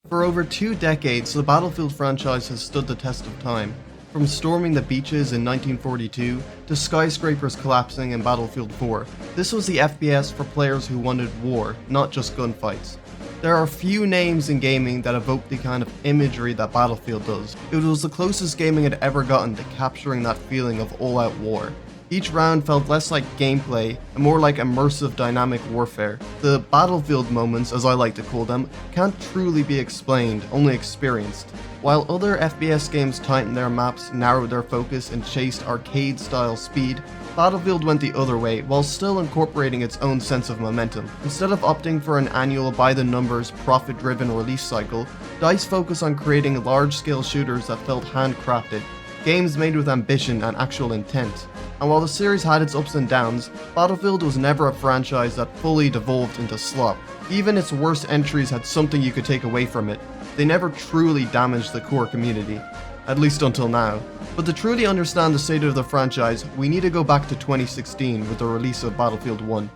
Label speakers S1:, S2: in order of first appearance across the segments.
S1: For over 2 decades, the Battlefield franchise has stood the test of time. From storming the beaches in 1942 to skyscrapers collapsing in Battlefield 4, this was the FPS for players who wanted war, not just gunfights. There are few names in gaming that evoke the kind of imagery that Battlefield does. It was the closest gaming had ever gotten to capturing that feeling of all-out war. Each round felt less like gameplay and more like immersive dynamic warfare. The Battlefield moments, as I like to call them, can't truly be explained, only experienced. While other FPS games tightened their maps, narrowed their focus, and chased arcade-style speed, Battlefield went the other way while still incorporating its own sense of momentum. Instead of opting for an annual by-the-numbers, profit-driven release cycle, DICE focused on creating large-scale shooters that felt handcrafted, games made with ambition and actual intent. And while the series had its ups and downs, Battlefield was never a franchise that fully devolved into slop. Even its worst entries had something you could take away from it. They never truly damaged the core community. At least until now. But to truly understand the state of the franchise, we need to go back to 2016 with the release of Battlefield 1.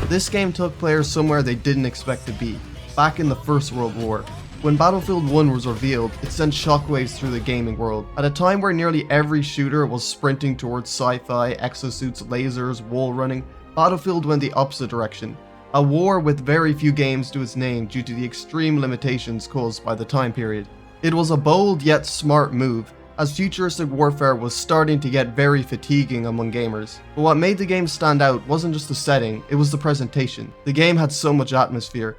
S1: This game took players somewhere they didn't expect to be, back in the First World War. When Battlefield 1 was revealed, it sent shockwaves through the gaming world. At a time where nearly every shooter was sprinting towards sci-fi, exosuits, lasers, wall running, Battlefield went the opposite direction. A war with very few games to its name due to the extreme limitations caused by the time period. It was a bold yet smart move, as futuristic warfare was starting to get very fatiguing among gamers. But what made the game stand out wasn't just the setting, it was the presentation. The game had so much atmosphere.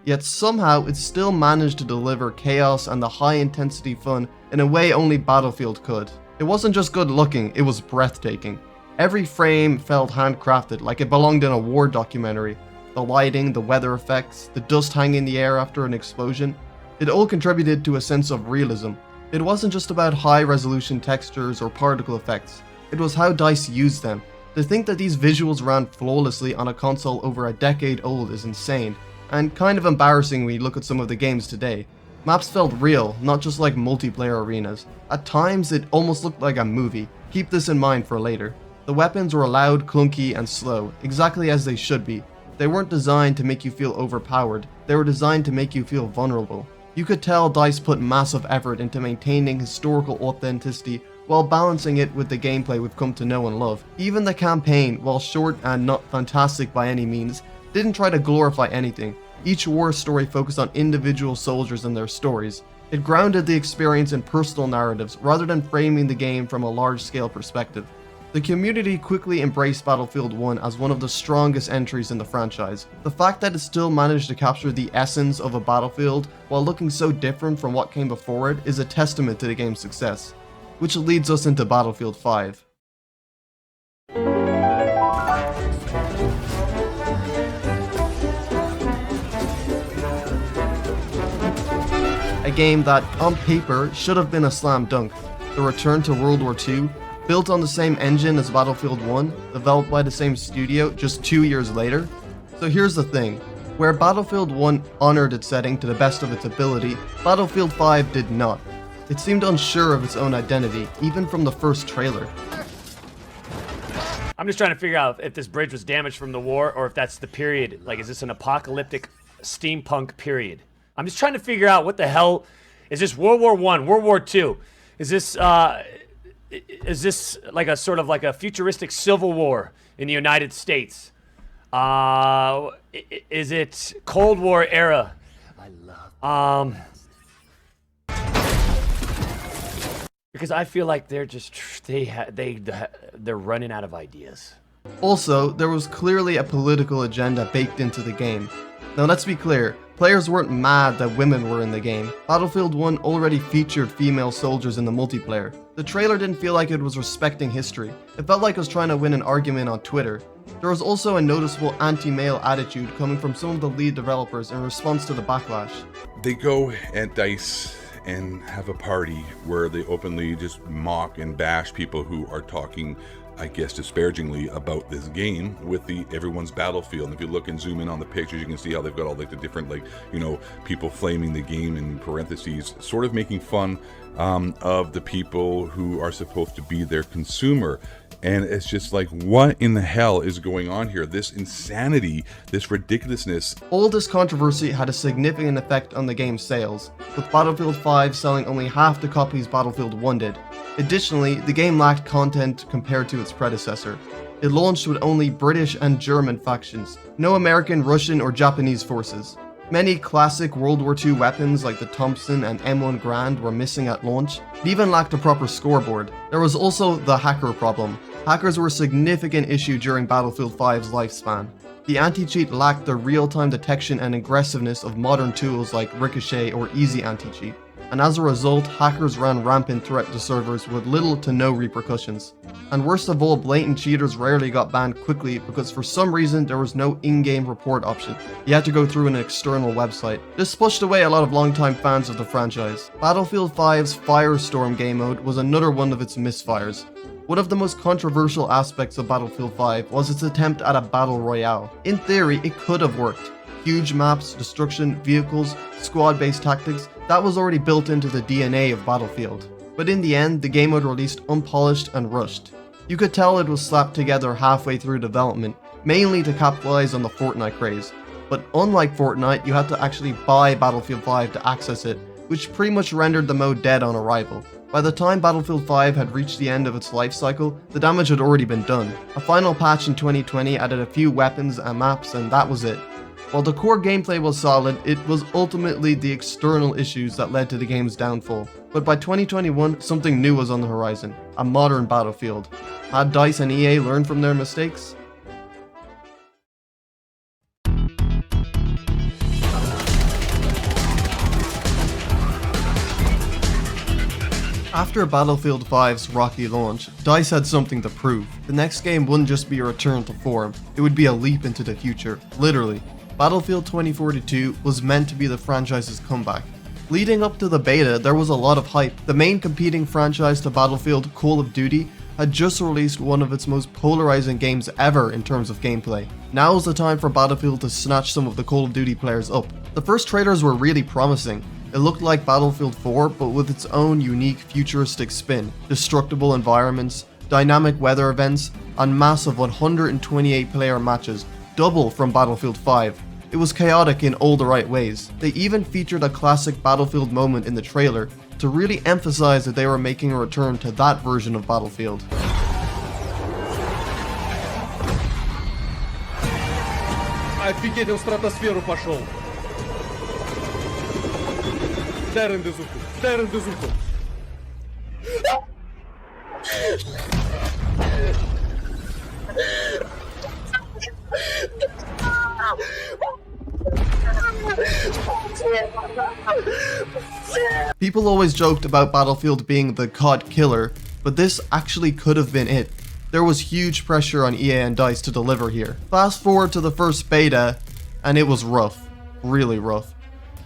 S1: Yet somehow it still managed to deliver chaos and the high intensity fun in a way only Battlefield could. It wasn't just good looking, it was breathtaking. Every frame felt handcrafted, like it belonged in a war documentary. The lighting, the weather effects, the dust hanging in the air after an explosion, it all contributed to a sense of realism. It wasn't just about high resolution textures or particle effects, it was how DICE used them. To think that these visuals ran flawlessly on a console over a decade old is insane, and kind of embarrassing when you look at some of the games today. Maps felt real, not just like multiplayer arenas. At times it almost looked like a movie. Keep this in mind for later. The weapons were loud, clunky, and slow, exactly as they should be. They weren't designed to make you feel overpowered, they were designed to make you feel vulnerable. You could tell DICE put massive effort into maintaining historical authenticity while balancing it with the gameplay we've come to know and love. Even the campaign, while short and not fantastic by any means, didn't try to glorify anything. Each war story focused on individual soldiers and their stories. It grounded the experience in personal narratives rather than framing the game from a large-scale perspective. The community quickly embraced Battlefield 1 as one of the strongest entries in the franchise. The fact that it still managed to capture the essence of a Battlefield while looking so different from what came before it is a testament to the game's success. Which leads us into Battlefield 5. A game that, on paper, should have been a slam dunk. The return to World War II, built on the same engine as Battlefield 1, developed by the same studio just 2 years later. So here's the thing, where Battlefield 1 honored its setting to the best of its ability, Battlefield 5 did not. It seemed unsure of its own identity, even from the first trailer.
S2: I'm just trying to figure out if this bridge was damaged from the war or if that's the period. Like, is this an apocalyptic steampunk period? I'm just trying to figure out what the hell is this. World War I, World War II? Is this like a sort of like a futuristic civil war in the United States? Is it Cold War era? I love. Because I feel like they're just they're running out of ideas.
S1: Also, there was clearly a political agenda baked into the game. Now let's be clear, players weren't mad that women were in the game. Battlefield 1 already featured female soldiers in the multiplayer. The trailer didn't feel like it was respecting history. It felt like it was trying to win an argument on Twitter. There was also a noticeable anti-male attitude coming from some of the lead developers in response to the backlash.
S3: They go at DICE and have a party where they openly just mock and bash people who are talking, I guess, disparagingly about this game with everyone's Battlefield. And if you look and zoom in on the pictures, you can see how they've got all like the different, like, you know, people flaming the game in parentheses, sort of making fun of the people who are supposed to be their consumer. And it's just like, what in the hell is going on here? This insanity, this ridiculousness.
S1: All this controversy had a significant effect on the game's sales, with Battlefield 5 selling only half the copies Battlefield 1 did. Additionally, the game lacked content compared to its predecessor. It launched with only British and German factions, no American, Russian, or Japanese forces. Many classic World War II weapons like the Thompson and M1 Garand were missing at launch. It even lacked a proper scoreboard. There was also the hacker problem. Hackers were a significant issue during Battlefield 5's lifespan. The anti-cheat lacked the real-time detection and aggressiveness of modern tools like Ricochet or Easy Anti-Cheat, and as a result, hackers ran rampant throughout the servers with little to no repercussions. And worst of all, blatant cheaters rarely got banned quickly because for some reason there was no in-game report option. You had to go through an external website. This pushed away a lot of longtime fans of the franchise. Battlefield 5's Firestorm game mode was another one of its misfires. One of the most controversial aspects of Battlefield 5 was its attempt at a battle royale. In theory, it could have worked. Huge maps, destruction, vehicles, squad-based tactics, that was already built into the DNA of Battlefield. But in the end, the game mode released unpolished and rushed. You could tell it was slapped together halfway through development, mainly to capitalize on the Fortnite craze. But unlike Fortnite, you had to actually buy Battlefield 5 to access it, which pretty much rendered the mode dead on arrival. By the time Battlefield 5 had reached the end of its life cycle, the damage had already been done. A final patch in 2020 added a few weapons and maps, and that was it. While the core gameplay was solid, it was ultimately the external issues that led to the game's downfall. But by 2021, something new was on the horizon, a modern Battlefield. Had DICE and EA learned from their mistakes? After Battlefield 5's rocky launch, DICE had something to prove. The next game wouldn't just be a return to form, it would be a leap into the future, literally. Battlefield 2042 was meant to be the franchise's comeback. Leading up to the beta, there was a lot of hype. The main competing franchise to Battlefield, Call of Duty, had just released one of its most polarizing games ever in terms of gameplay. Now is the time for Battlefield to snatch some of the Call of Duty players up. The first trailers were really promising. It looked like Battlefield 4, but with its own unique futuristic spin, destructible environments, dynamic weather events, and massive 128 player matches, double from Battlefield 5. It was chaotic in all the right ways. They even featured a classic Battlefield moment in the trailer to really emphasize that they were making a return to that version of Battlefield.
S4: Офигеть, он в стратосферу пошел. Дай рендезуху, дай рендезуху.
S1: People always joked about Battlefield being the COD killer, but this actually could have been it. There was huge pressure on EA and DICE to deliver here. Fast forward to the first beta, and it was rough. Really rough.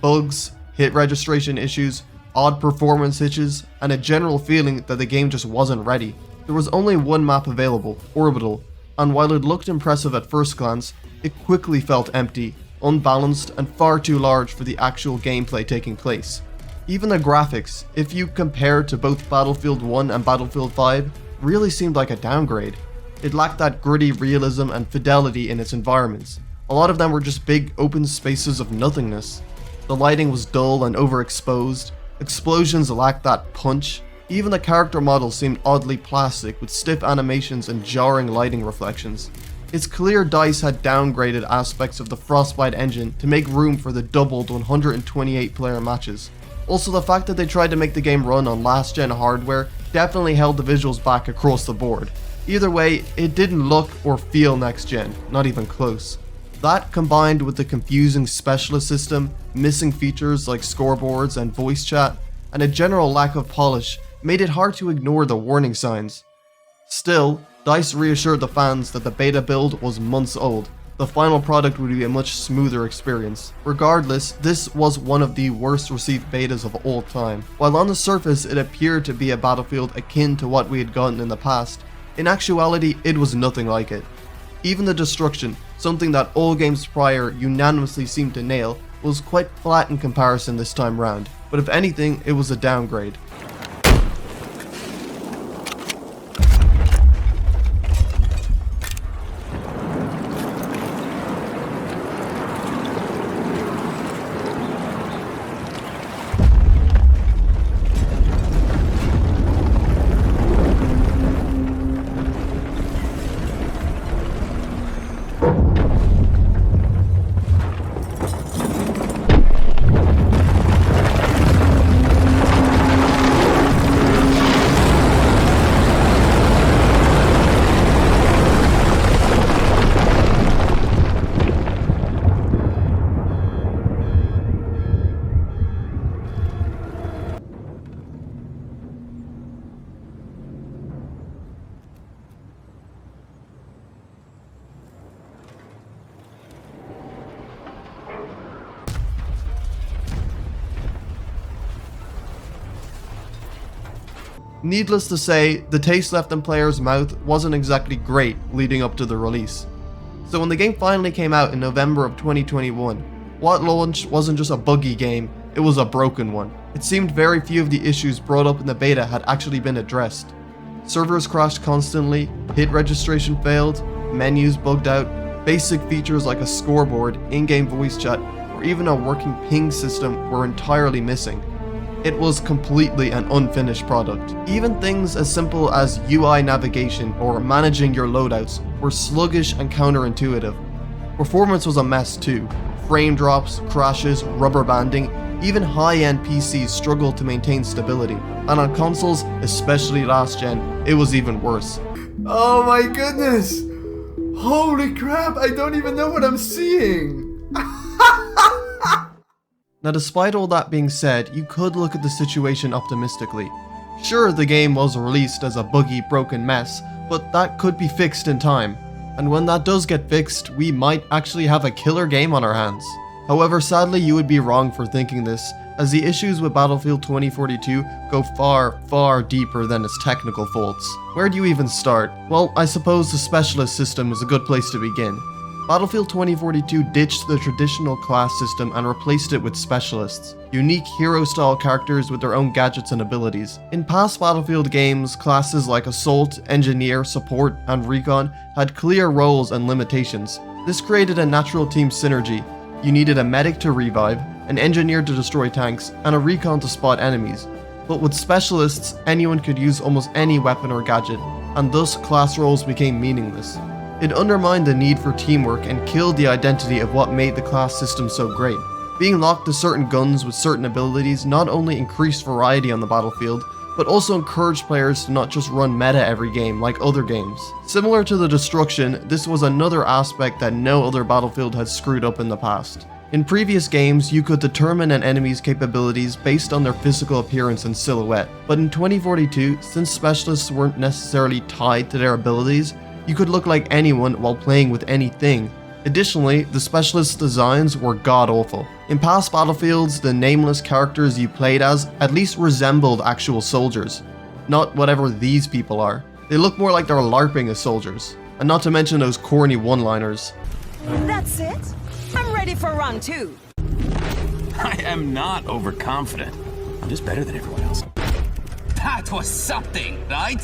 S1: Bugs, hit registration issues, odd performance hitches, and a general feeling that the game just wasn't ready. There was only one map available, Orbital, and while it looked impressive at first glance, it quickly felt empty, unbalanced, and far too large for the actual gameplay taking place. Even the graphics, if you compare to both Battlefield 1 and Battlefield 5, really seemed like a downgrade. It lacked that gritty realism and fidelity in its environments. A lot of them were just big open spaces of nothingness. The lighting was dull and overexposed, explosions lacked that punch, even the character models seemed oddly plastic with stiff animations and jarring lighting reflections. It's clear DICE had downgraded aspects of the Frostbite engine to make room for the doubled 128 player matches. Also, the fact that they tried to make the game run on last gen hardware definitely held the visuals back across the board. Either way, it didn't look or feel next gen, not even close. That combined with the confusing specialist system, missing features like scoreboards and voice chat, and a general lack of polish made it hard to ignore the warning signs. Still, DICE reassured the fans that the beta build was months old, the final product would be a much smoother experience. Regardless, this was one of the worst received betas of all time. While on the surface it appeared to be a Battlefield akin to what we had gotten in the past, in actuality it was nothing like it. Even the destruction, something that all games prior unanimously seemed to nail, was quite flat in comparison this time round, but if anything it was a downgrade. Needless to say, the taste left in players' mouth wasn't exactly great leading up to the release. So when the game finally came out in November of 2021, what launched wasn't just a buggy game, it was a broken one. It seemed very few of the issues brought up in the beta had actually been addressed. Servers crashed constantly, hit registration failed, menus bugged out, basic features like a scoreboard, in-game voice chat, or even a working ping system were entirely missing. It was completely an unfinished product. Even things as simple as UI navigation or managing your loadouts were sluggish and counterintuitive. Performance was a mess too. Frame drops, crashes, rubber banding, even high-end PCs struggled to maintain stability. And on consoles, especially last gen, it was even worse.
S5: Oh my goodness! Holy crap, I don't even know what I'm seeing!
S1: Now despite all that being said, you could look at the situation optimistically. Sure, the game was released as a buggy, broken mess, but that could be fixed in time. And when that does get fixed, we might actually have a killer game on our hands. However, sadly you would be wrong for thinking this, as the issues with Battlefield 2042 go far, far deeper than its technical faults. Where do you even start? Well, I suppose the specialist system is a good place to begin. Battlefield 2042 ditched the traditional class system and replaced it with specialists, unique hero-style characters with their own gadgets and abilities. In past Battlefield games, classes like Assault, Engineer, Support, and Recon had clear roles and limitations. This created a natural team synergy. You needed a medic to revive, an engineer to destroy tanks, and a recon to spot enemies. But with specialists, anyone could use almost any weapon or gadget, and thus class roles became meaningless. It undermined the need for teamwork and killed the identity of what made the class system so great. Being locked to certain guns with certain abilities not only increased variety on the battlefield, but also encouraged players to not just run meta every game like other games. Similar to the destruction, this was another aspect that no other Battlefield had screwed up in the past. In previous games, you could determine an enemy's capabilities based on their physical appearance and silhouette, but in 2042, since specialists weren't necessarily tied to their abilities, you could look like anyone while playing with anything. Additionally, the specialist designs were god-awful. In past Battlefields, the nameless characters you played as at least resembled actual soldiers. Not whatever these people are. They look more like they're LARPing as soldiers. And not to mention those corny one-liners.
S6: That's it? I'm ready for round two.
S7: I am not overconfident. I'm just better than everyone else. That was something, right?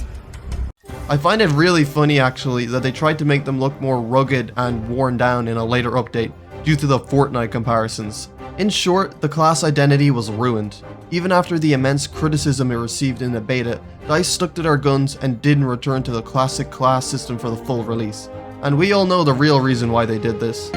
S1: I find it really funny actually that they tried to make them look more rugged and worn down in a later update due to the Fortnite comparisons. In short, the class identity was ruined. Even after the immense criticism it received in the beta, DICE stuck to their guns and didn't return to the classic class system for the full release. And we all know the real reason why they did this.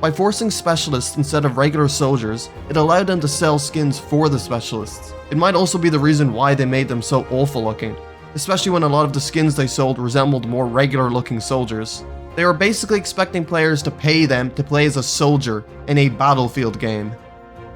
S1: By forcing specialists instead of regular soldiers, it allowed them to sell skins for the specialists. It might also be the reason why they made them so awful looking, especially when a lot of the skins they sold resembled more regular looking soldiers. They were basically expecting players to pay them to play as a soldier in a Battlefield game.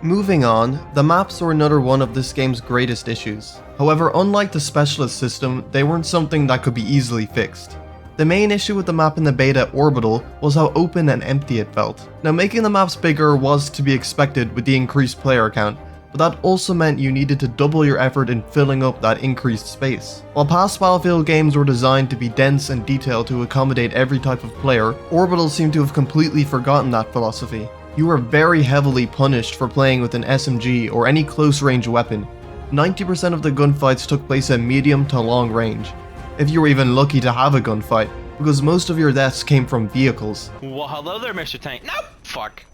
S1: Moving on, the maps were another one of this game's greatest issues. However, unlike the specialist system, they weren't something that could be easily fixed. The main issue with the map in the beta, Orbital, was how open and empty it felt. Now, making the maps bigger was to be expected with the increased player count, but that also meant you needed to double your effort in filling up that increased space. While past Battlefield games were designed to be dense and detailed to accommodate every type of player, Orbital seemed to have completely forgotten that philosophy. You were very heavily punished for playing with an SMG or any close-range weapon. 90% of the gunfights took place at medium to long range, if you were even lucky to have a gunfight, because most of your deaths came from vehicles.
S8: Well, hello there, Mr. Tank. No, fuck.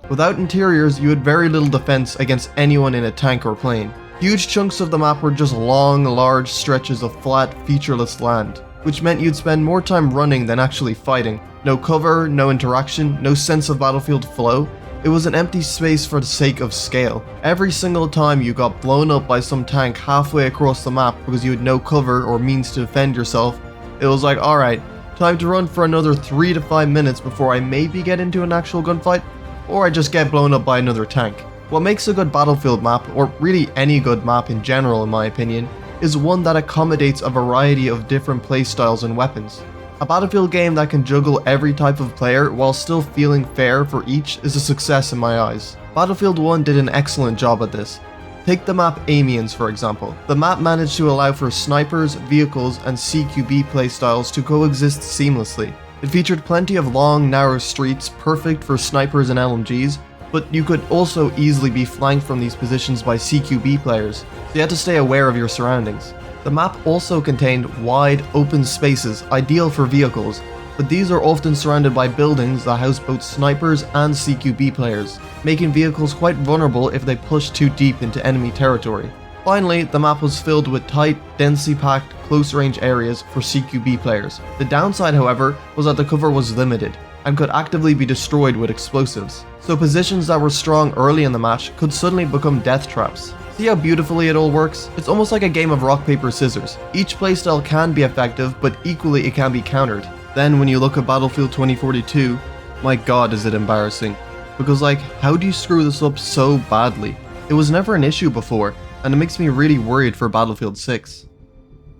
S1: Without interiors, you had very little defense against anyone in a tank or plane. Huge chunks of the map were just long, large stretches of flat, featureless land, which meant you'd spend more time running than actually fighting. No cover, no interaction, no sense of battlefield flow. It was an empty space for the sake of scale. Every single time you got blown up by some tank halfway across the map because you had no cover or means to defend yourself, it was like, alright, time to run for another 3 to 5 minutes before I maybe get into an actual gunfight, or I just get blown up by another tank. What makes a good Battlefield map, or really any good map in general in my opinion, is one that accommodates a variety of different playstyles and weapons. A Battlefield game that can juggle every type of player while still feeling fair for each is a success in my eyes. Battlefield 1 did an excellent job at this. Take the map Amiens for example. The map managed to allow for snipers, vehicles, and CQB playstyles to coexist seamlessly. It featured plenty of long, narrow streets perfect for snipers and LMGs, but you could also easily be flanked from these positions by CQB players, so you had to stay aware of your surroundings. The map also contained wide, open spaces ideal for vehicles, but these are often surrounded by buildings that house both snipers and CQB players, making vehicles quite vulnerable if they push too deep into enemy territory. Finally, the map was filled with tight, densely packed, close-range areas for CQB players. The downside, however, was that the cover was limited, and could actively be destroyed with explosives, so positions that were strong early in the match could suddenly become death traps. See how beautifully it all works? It's almost like a game of rock, paper, scissors. Each playstyle can be effective, but equally it can be countered. Then when you look at Battlefield 2042, my god is it embarrassing. Because like, how do you screw this up so badly? It was never an issue before, and it makes me really worried for Battlefield 6.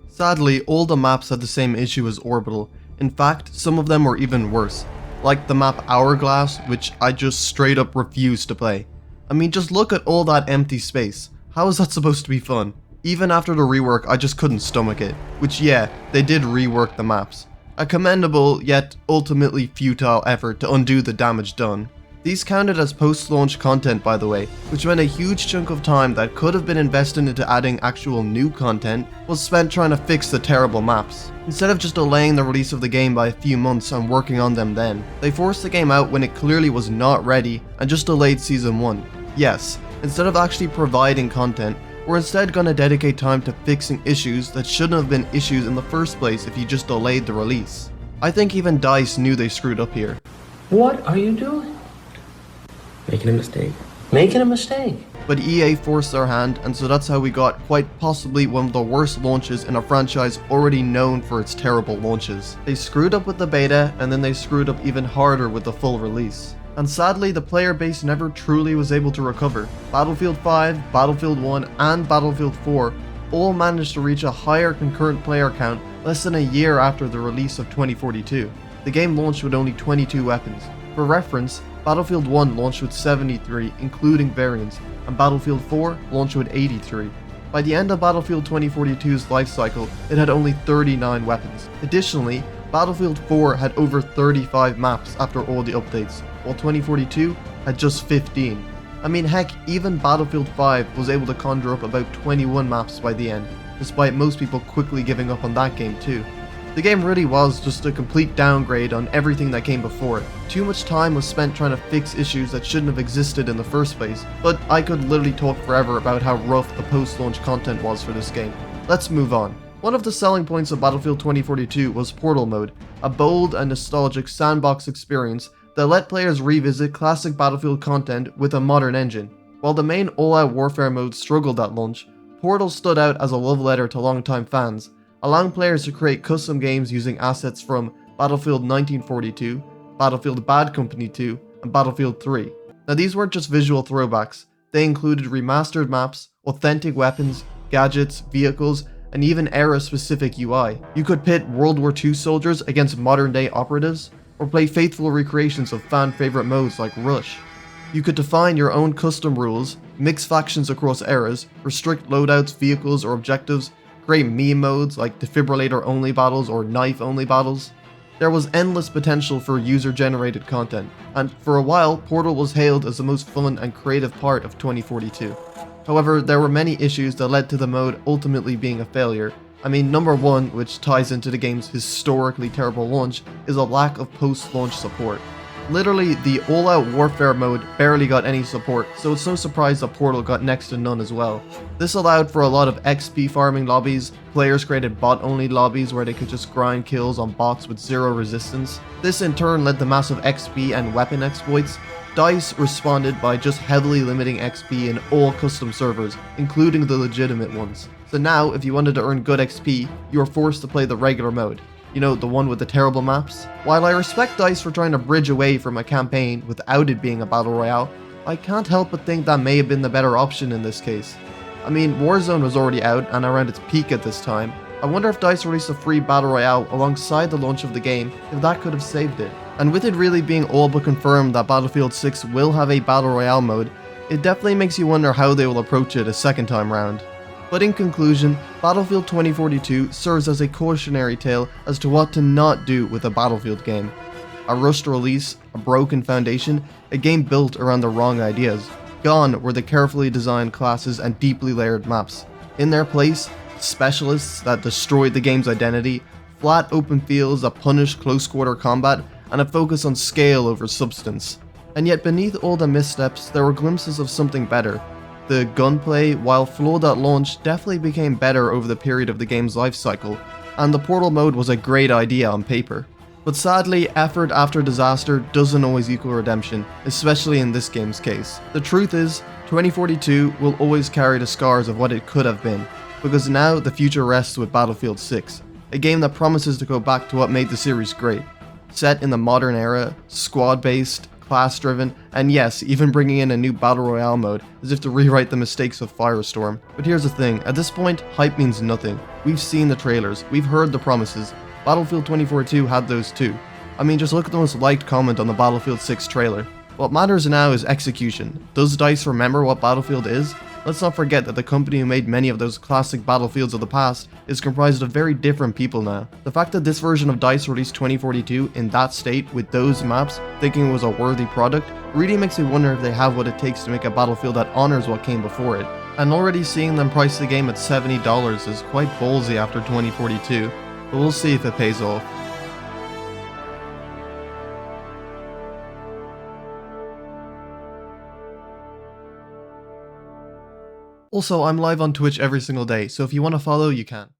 S1: Sadly, all the maps had the same issue as Orbital. In fact, some of them were even worse. Like the map Hourglass, which I just straight up refused to play. I mean, just look at all that empty space. How is that supposed to be fun? Even after the rework, I just couldn't stomach it. Which yeah, they did rework the maps. A commendable, yet ultimately futile effort to undo the damage done. These counted as post-launch content by the way, which meant a huge chunk of time that could have been invested into adding actual new content was spent trying to fix the terrible maps. Instead of just delaying the release of the game by a few months and working on them then, they forced the game out when it clearly was not ready and just delayed Season 1. Yes, instead of actually providing content, we're instead going to dedicate time to fixing issues that shouldn't have been issues in the first place if you just delayed the release. I think even DICE knew they screwed up here.
S9: What are you doing? Making a mistake. Making a mistake.
S1: But EA forced their hand, and so that's how we got quite possibly one of the worst launches in a franchise already known for its terrible launches. They screwed up with the beta, and then they screwed up even harder with the full release. And sadly, the player base never truly was able to recover. Battlefield 5, Battlefield 1, and Battlefield 4 all managed to reach a higher concurrent player count less than a year after the release of 2042. The game launched with only 22 weapons. For reference, Battlefield 1 launched with 73, including variants, and Battlefield 4 launched with 83. By the end of Battlefield 2042's life cycle, it had only 39 weapons. Additionally, Battlefield 4 had over 35 maps after all the updates, while 2042 had just 15. I mean heck, even Battlefield 5 was able to conjure up about 21 maps by the end, despite most people quickly giving up on that game too. The game really was just a complete downgrade on everything that came before it. Too much time was spent trying to fix issues that shouldn't have existed in the first place, but I could literally talk forever about how rough the post-launch content was for this game. Let's move on. One of the selling points of Battlefield 2042 was Portal Mode, a bold and nostalgic sandbox experience that let players revisit classic Battlefield content with a modern engine. While the main all-out warfare mode struggled at launch, Portal stood out as a love letter to longtime fans, allowing players to create custom games using assets from Battlefield 1942, Battlefield Bad Company 2, and Battlefield 3. Now these weren't just visual throwbacks, they included remastered maps, authentic weapons, gadgets, vehicles, and even era-specific UI. You could pit World War II soldiers against modern-day operatives, or play faithful recreations of fan-favorite modes like Rush. You could define your own custom rules, mix factions across eras, restrict loadouts, vehicles, or objectives, create meme modes like defibrillator-only battles or knife-only battles. There was endless potential for user-generated content, and for a while, Portal was hailed as the most fun and creative part of 2042. However, there were many issues that led to the mode ultimately being a failure. I mean, number one, which ties into the game's historically terrible launch, is a lack of post-launch support. Literally, the all-out warfare mode barely got any support, so it's no surprise that Portal got next to none as well. This allowed for a lot of XP farming lobbies, players created bot-only lobbies where they could just grind kills on bots with zero resistance. This in turn led to massive XP and weapon exploits. DICE responded by just heavily limiting XP in all custom servers, including the legitimate ones. So now, if you wanted to earn good XP, you were forced to play the regular mode. You know, the one with the terrible maps? While I respect DICE for trying to bridge away from a campaign without it being a battle royale, I can't help but think that may have been the better option in this case. I mean, Warzone was already out and around its peak at this time. I wonder if DICE released a free battle royale alongside the launch of the game, if that could have saved it. And with it really being all but confirmed that Battlefield 6 will have a battle royale mode, it definitely makes you wonder how they will approach it a second time round. But in conclusion, Battlefield 2042 serves as a cautionary tale as to what to not do with a Battlefield game. A rushed release, a broken foundation, a game built around the wrong ideas. Gone were the carefully designed classes and deeply layered maps. In their place, specialists that destroyed the game's identity, flat open fields that punish close quarter combat, and a focus on scale over substance. And yet beneath all the missteps, there were glimpses of something better. The gunplay, while flawed at launch, definitely became better over the period of the game's life cycle, and the Portal mode was a great idea on paper. But sadly, effort after disaster doesn't always equal redemption, especially in this game's case. The truth is, 2042 will always carry the scars of what it could have been, because now the future rests with Battlefield 6, a game that promises to go back to what made the series great. Set in the modern era, squad-based, class-driven, and yes, even bringing in a new Battle Royale mode, as if to rewrite the mistakes of Firestorm. But here's the thing, at this point, hype means nothing. We've seen the trailers, we've heard the promises. Battlefield 2042 had those too. I mean, just look at the most liked comment on the Battlefield 6 trailer. What matters now is execution. Does DICE remember what Battlefield is? Let's not forget that the company who made many of those classic battlefields of the past is comprised of very different people now. The fact that this version of DICE released 2042 in that state with those maps, thinking it was a worthy product, really makes me wonder if they have what it takes to make a Battlefield that honors what came before it. And already seeing them price the game at $70 is quite ballsy after 2042, but we'll see if it pays off. Also, I'm live on Twitch every single day, so if you want to follow, you can.